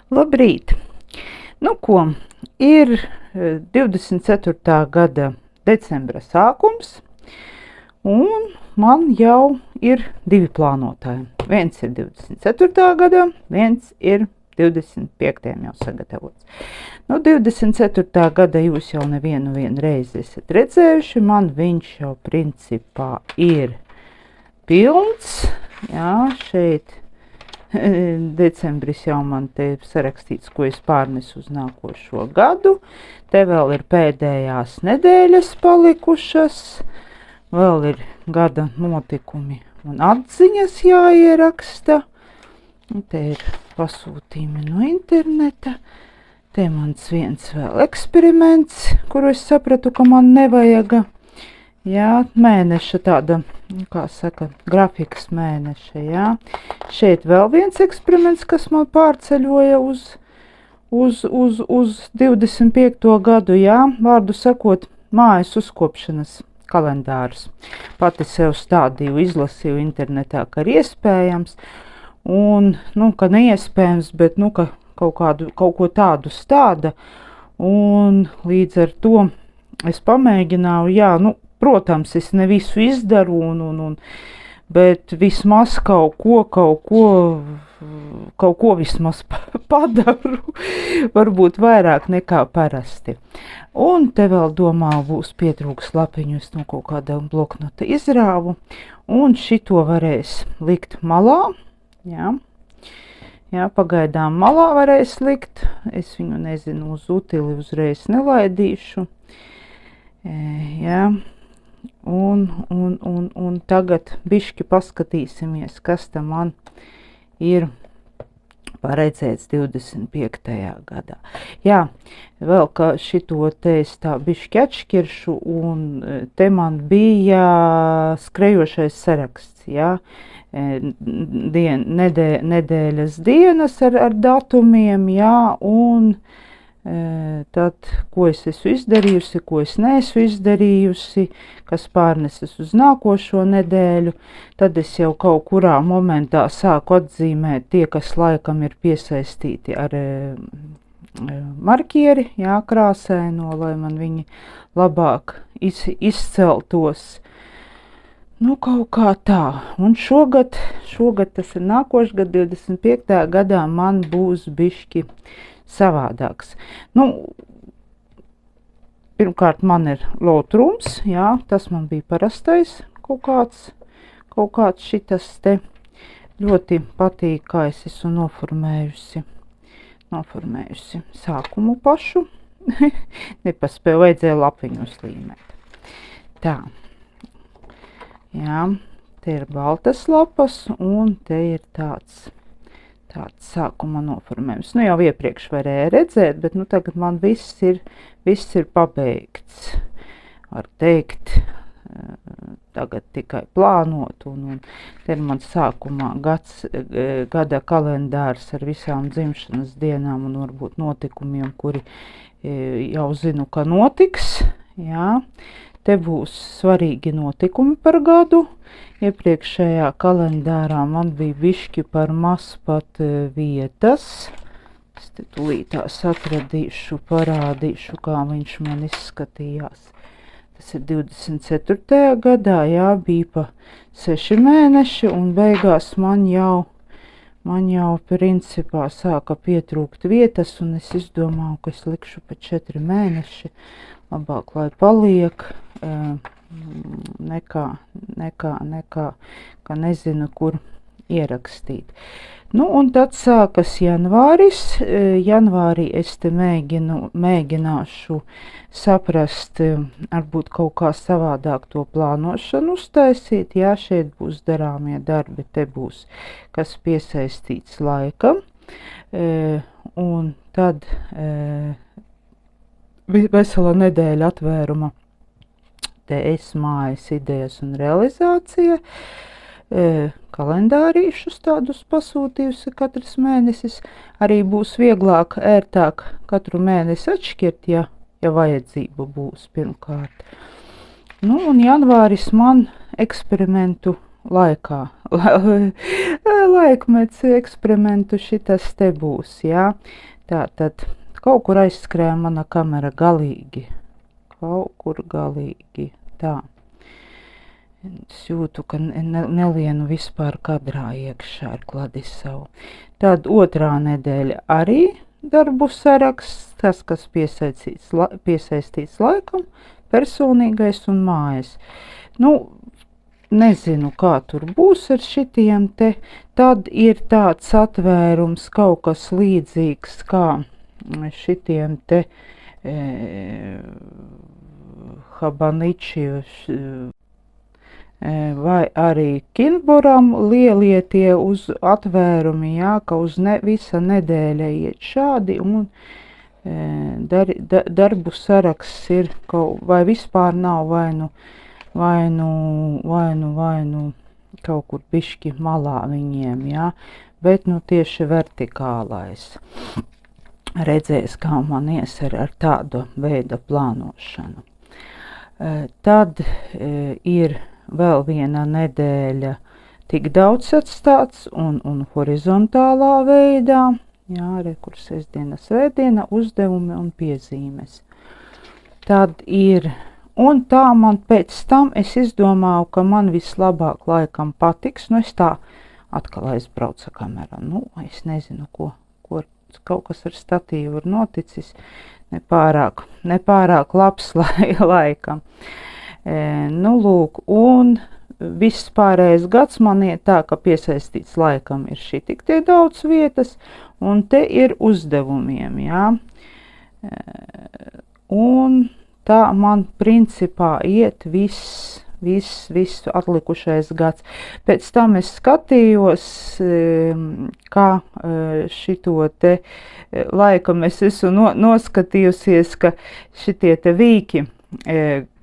Labrīt! Nu ko, ir 24. gada decembra sākums, un man jau ir divi plānotāji. Viens ir 24. gadā, viens ir 25. jau sagatavots. Nu, 24. gada jūs jau nevienu reizi esat redzējuši, man viņš jau principā ir pilns. Jā, šeit decembris jau man te sarakstīts, ko es pārnesu uz nākošo gadu. Te vēl ir pēdējās nedēļas palikušas, vēl ir gada notikumi un atziņas jāieraksta. Te ir pasūtījumi no interneta. Te mans viens vēl eksperiments, kuru es sapratu, ka man nevajaga. Jā, mēneša tāda, kā saka, grafikas mēneša, jā. Šeit vēl viens eksperiments, kas man pārceļoja uz 25. gadu, jā. Vārdu sakot, mājas uzkopšanas kalendārs. Pati sev stādīju, izlasīju internetā, ka ir iespējams. Un, ka neiespējams, bet, ka kaut ko tādu stāda. Un līdz ar to es pamēģināju, jā, protams, es ne visu izdaru, bet vismaz kaut ko vismaz padaru, varbūt vairāk nekā parasti. Un te vēl domāju, būs pietrūks lapiņu, es no kaut kāda bloknota izrāvu, un šito varēs likt malā, jā. Jā, pagaidām malā varēs likt, es viņu nezinu, uz utili uzreiz nelaidīšu, jā. Un tagad bišķi paskatīsimies, kas tam man ir paredzēts 25. gadā. Jā, vēl ka šito te es tā bišķi atšķiršu, un te man bija skrejošais saraksts, jā. Nedēļas dienas ar datumiem, jā, un tad, ko es esmu izdarījusi, ko es neesmu izdarījusi, kas pārneses uz nākošo nedēļu, tad es jau kaut kurā momentā sāku atzīmēt tie, kas laikam ir piesaistīti ar markieri, jā, krāsaino, lai man viņi labāk izceltos. Kaut kā tā. Un šogad tas ir nākošgad, 25. gadā man būs bišķi savādāks. Pirmkārt, man ir lotrums, jā, tas man bija parastais kaut kāds šitas te. Ļoti patīk, kā es esmu noformējusi sākumu pašu. Nepaspēju, vajadzēja lapiņu uzlīmēt. Tā. Jā, te ir baltas lapas, un te ir tāds sākuma noformējums. Jau iepriekš varēja redzēt, bet tagad man viss ir pabeigts. Var teikt, tagad tikai plānot, un te ir man sākumā gada kalendārs ar visām dzimšanas dienām un varbūt notikumiem, kuri jau zinu, ka notiks. Jā. Te būs svarīgi notikumi par gadu. Iepriekšējā kalendārā man bija bišķi par maz pat vietas. Es te tūlītās atradīšu, parādīšu, kā viņš man izskatījās. Tas ir 24. gadā, jā, bija pa 6 mēneši, un beigās man jau principā sāka pietrūkt vietas, un es izdomāju, ka es likšu pa 4 mēneši. Labāk, lai paliek, nekā, ka nezinu, kur ierakstīt. Un tad sākas janvāris. Janvārī es te mēģināšu saprast, varbūt kaut kā savādāk to plānošanu uztaisīt. Jā, šeit būs darāmie darbi, te būs, kas piesaistīts laikam. Un tad vesela nedēļa atvēruma. Te es mājas idejas un realizācija. Kalendārīšus tādus pasūtījusi katrs mēnesis. Arī būs vieglāk, ērtāk katru mēnesi atšķirt, ja vajadzība būs pirmkārt. Un janvāris man eksperimentu laikā. laikmets eksperimentu šitas te būs, jā. Tātad kaut kur aizskrēja mana kamera galīgi. Kaut kur galīgi. Tā. Es jūtu, ka nelienu vispār kadrā iekšā ar Kladisavu. Tad otrā nedēļa arī darbu saraksts, tas, kas piesaistīts laikam, personīgais un mājas. Nu, nezinu, kā tur būs ar šitiem te. Tad ir tāds atvērums, kaut kas līdzīgs kā šitiem te Habaniči vai arī Kinburam lielie tie uz atvērumi, jā, ka uz visa nedēļa iet šādi un darbu saraksts ir, vai vispār nav vai nu kaut kur bišķi malā viņiem, jā, bet nu tieši vertikālais. Redzēs, kā man ies ar tādu veidu plānošanu. Tad ir vēl viena nedēļa tik daudz atstāts un horizontālā veidā, jā, kur sestdiena, svētdiena, uzdevumi un piezīmes. Tad ir, un tā man pēc tam es izdomāju, ka man vislabāk laikam patiks, nu es tā atkal aizbraucu kamerā, nu es nezinu, ko kaut kas ar statīvu ir noticis, nepārāk labs laikam. Nu, lūk, un viss pārējais gads man iet tā, ka piesaistīts laikam ir šī tik tie daudz vietas, un te ir uzdevumiem, jā. Un tā man principā iet viss atlikušais gads. Pēc tam es skatījos, kā šito te laikam es esmu noskatījusies, ka šitie te vīki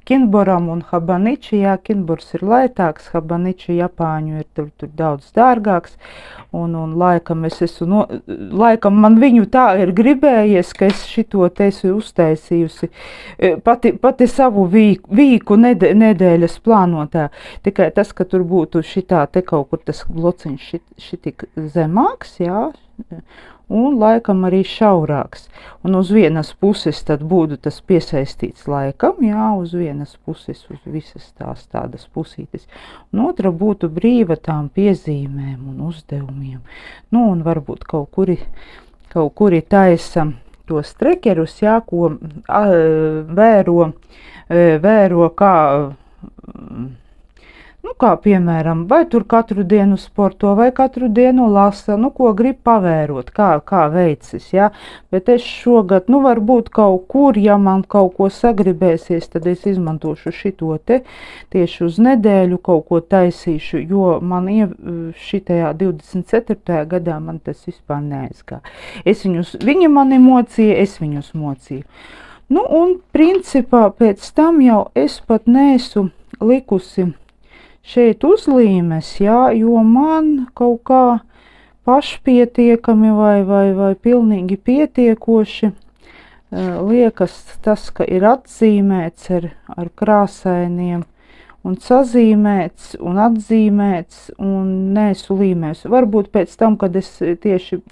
Kinburam un Habaniči, jā, Kinburs ir lētāks, Habaniči Japāņu ir tur daudz dārgāks, un laikam laikam man viņu tā ir gribējies, ka es šito te esmu uztaisījusi pati savu vīku nedēļas plānotā, tikai tas, ka tur būtu šitā te kaut kur tas blociņš šitik zemāks, jā, un laikam arī šaurāks. Un uz vienas puses tad būtu tas piesaistīts laikam, jā, uz vienas puses, uz visas tās tādas pusītes. Un otra būtu brīva tām piezīmēm un uzdevumiem. Nu, un varbūt kaut kuri taisa tos trekerus, jā, ko vēro kā... Nu, kā piemēram, vai tur katru dienu sporto, vai katru dienu lasa, nu, ko grib pavērot, kā veicis, jā. Bet es šogad, nu, varbūt kaut kur, ja man kaut ko sagribēsies, tad es izmantošu šito te tieši uz nedēļu kaut ko taisīšu, jo man šitajā 24. gadā man tas vispār neaizgā. Viņi mani mocīja, es viņus mocīju. Nu, un principā pēc tam jau es pat neesmu likusi šeit uzlīmes, jā, jo man kaut kā pašpietiekami vai pilnīgi pietiekoši liekas tas, ka ir atzīmēts ar krāsainiem un sazīmēts un atzīmēts un neesmu līmēs. Varbūt pēc tam, kad es tieši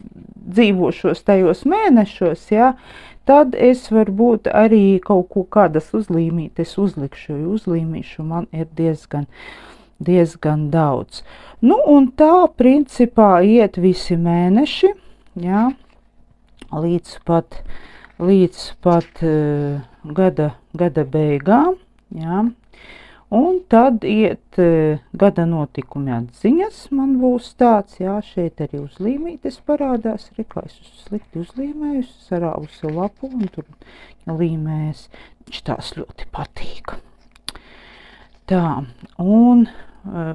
dzīvošos tajos mēnešos, jā, tad es varbūt arī kaut ko kādas uzlīmītes uzlikšu, jo uzlīmīšu man ir diezgan daudz. Nu, un tā principā iet visi mēneši, jā, līdz pat gada beigām, jā. Un tad iet gada notikumi atziņas, man būs tāds, jā, šeit arī uzlīmītes parādās, kā es slikti uzlīmējusi, sarāvusi lapu un tur līmējas, viņš tās ļoti patīk. Tā, un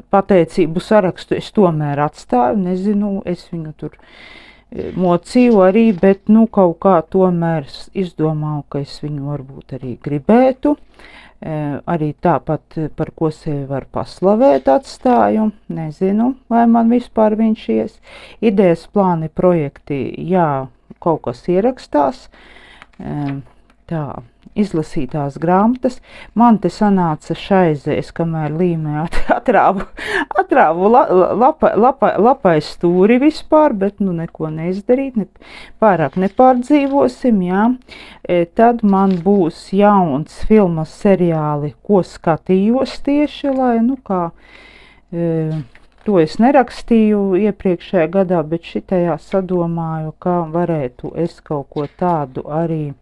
pateicību sarakstu es tomēr atstāju, nezinu, es viņu tur mocīju arī, bet, nu, kaut kā tomēr izdomāju, ka es viņu varbūt arī gribētu. Arī tāpat, par ko sevi var paslavēt atstāju, nezinu, vai man vispār viņš ies. Idejas, plāni, projekti, jā, kaut kas ierakstās. tā, izlasītās grāmatas. Man te sanāca šaizēs, kamēr līmē atrāvu lapai stūri vispār, bet nu neko neizdarīt, pārāk nepārdzīvosim, jā. Tad man būs jauns filmas seriāli, ko skatījos tieši, lai, nu kā, to es nerakstīju iepriekšējā gadā, bet šitajā sadomāju, ka varētu es kaut ko tādu arī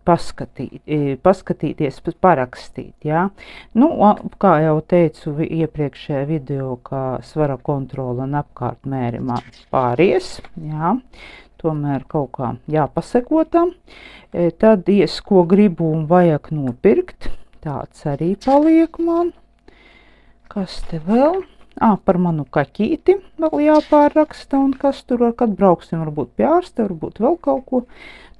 paskatīties, parakstīt, jā. Nu, kā jau teicu iepriekšējā video, ka svara kontrola un apkārtmēri man pāries, jā, tomēr kaut kā jāpasekotam. Tad ko gribu un vajag nopirkt, tāds arī paliek man. Kas te vēl? Par manu kaķīti vēl jāpārraksta, un kas tur, kad brauksim, varbūt pie ārsta, varbūt vēl kaut ko.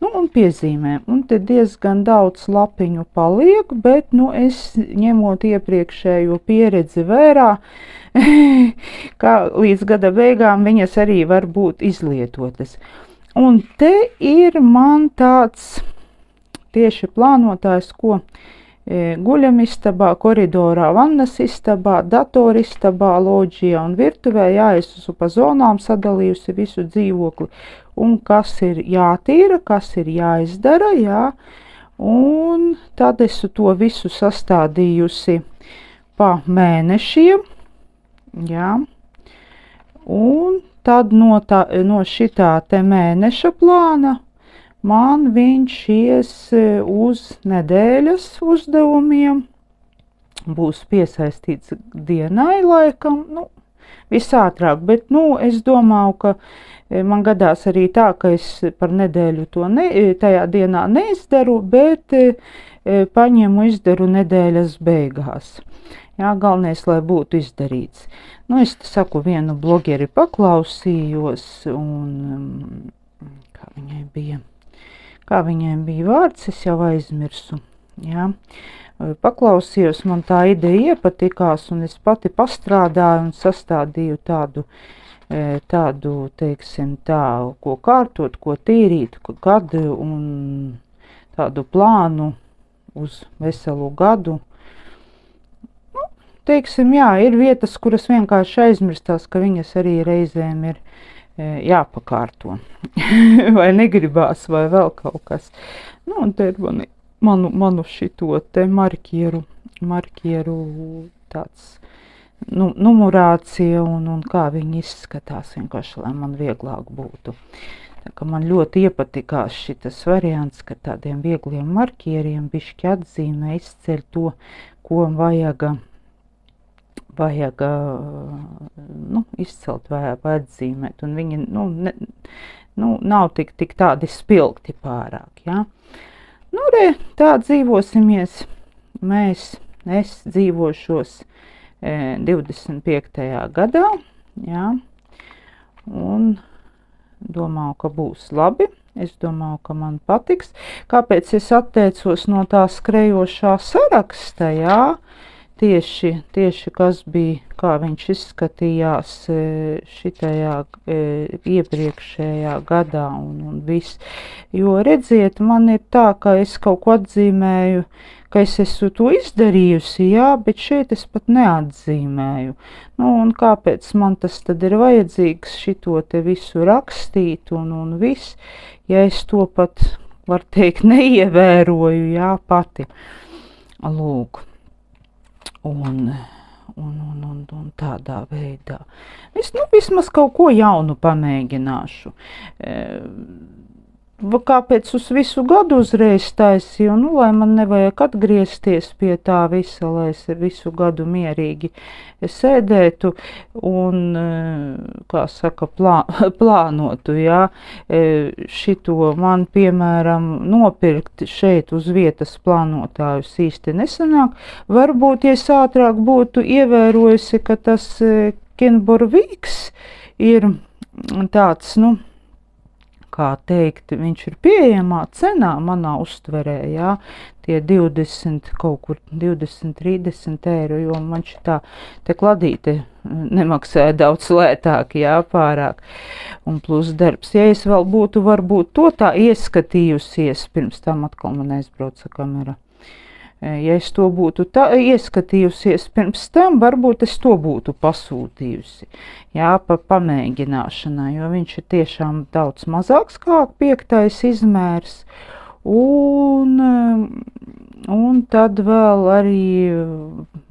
Nu, un piezīmēm. Un te diezgan daudz lapiņu paliek, bet, nu, es ņemot iepriekšējo pieredzi vērā, ka līdz gada beigām viņas arī var būt izlietotas. Un te ir man tāds tieši plānotājs, ko guļamistabā, koridorā, vannas istabā, datoristabā, loģijā un virtuvē, jā, es esmu pa zonām sadalījusi visu dzīvokli, un kas ir jātīra, kas ir jāizdara, jā, un tad es to visu sastādījusi pa mēnešiem, jā, un tad no šitā te mēneša plāna man viņš ies uz nedēļas uzdevumiem, būs piesaistīts dienai laikam, nu, visātrāk, bet, nu, es domāju, ka man gadās arī tā, ka es par nedēļu to tajā dienā neizdaru, bet paņemu izdaru nedēļas beigās. Jā, galvenais, lai būtu izdarīts. Nu, es saku, vienu blogeri paklausījos, un kā viņai bija vārds, es jau aizmirsu, jā. Paklausījos, man tā ideja iepatikās, un es pati pastrādāju un sastādīju tādu, teiksim, tā, ko kārtot, ko tīrīt, kad, un tādu plānu uz veselu gadu. Nu, teiksim, jā, ir vietas, kuras vienkārši aizmirstās, ka viņas arī reizēm ir jāpakārto, vai negribās, vai vēl kaut kas. Nu, un te ir manu šito te marķieru tāds, nu, numurācija un kā viņi izskatās, vienkārši, lai man vieglāk būtu. Tā kā man ļoti iepatikās šitas variants, ka tādiem viegliem marķieriem bišķi atzīmē, izceļ to, ko vajag izcelt vai atzīmēt, un viņi, nav tik tādi spilgti pārāk, jā. Nu, tā dzīvosimies, es dzīvošos 25. gadā, jā, un domāju, ka būs labi, es domāju, ka man patiks. Kāpēc es atteicos no tā skrejošā saraksta, jā, tieši kas bija, kā viņš izskatījās šitajā iepriekšējā gadā un viss. Jo redziet, man ir tā, ka es kaut ko atzīmēju, ka es esmu to izdarījusi, jā, bet šeit es pat neatzīmēju. Nu, un kāpēc man tas tad ir vajadzīgs šito te visu rakstīt un viss, ja es to pat, var teikt, neievēroju, jā, pati. Lūk. Un tādā veidā. Es, vismaz kaut ko jaunu pamēģināšu. Kāpēc uz visu gadu uzreiz taisīju, lai man nevajag atgriezties pie tā visa, lai es visu gadu mierīgi sēdētu un, kā saka, plānotu, jā. Šito man, piemēram, nopirkt šeit uz vietas plānotājus īsti nesanāk. Varbūt, ja es ātrāk būtu ievērojusi, ka tas Kinborvīks ir tāds, kā teikt, viņš ir pieejamā cenā manā uztverē, jā, tie 20, kaut kur 20, 30 eiro, jo man šitā te kladīte nemaksāja daudz lētāk, jā, pārāk, un plus darbs. Ja es vēl būtu varbūt to tā ieskatījusies, pirms tam atkal man aizbrauca kamera. Ja es to būtu ieskatījusies pirms tam, varbūt es to būtu pasūtījusi, jā, pamēģināšanai, jo viņš ir tiešām daudz mazāks kā 5. izmērs, un tad vēl arī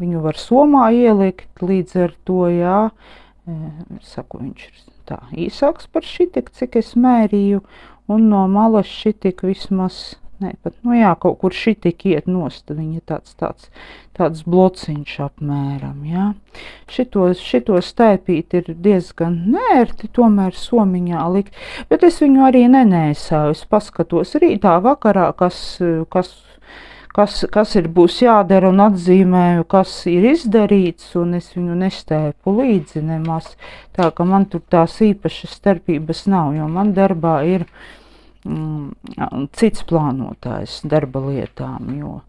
viņu var somā ielikt līdz ar to, jā, saku, viņš ir tā īsāks par šitik, cik es mērīju, un no malas šitik vismaz, ne, pat, nu jā, kaut kur šitik iet nost, viņa tāds blociņš apmēram, jā. Šito staipīt ir diezgan nērti, tomēr somiņā likt, bet es viņu arī nenēsāju, es paskatos rītā vakarā, kas būs jādara un atzīmēju, kas ir izdarīts, un es viņu nestēpu līdzi nemaz, tā ka man tur tās īpašas starpības nav, jo man darbā ir cits plānotājs darba lietām, jo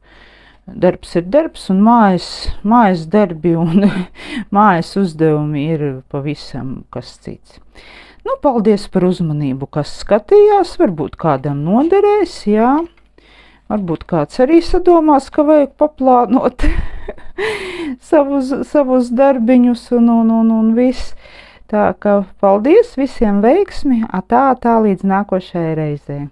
darbs ir darbs un mājas darbi un mājas uzdevumi ir pavisam kas cits. Nu, paldies par uzmanību, kas skatījās, varbūt kādam noderēs, jā. Varbūt kāds arī sadomās, ka vajag paplānot savus darbiņus un viss. Tā ka paldies, visiem veiksmi, tā līdz nākošajai reizei.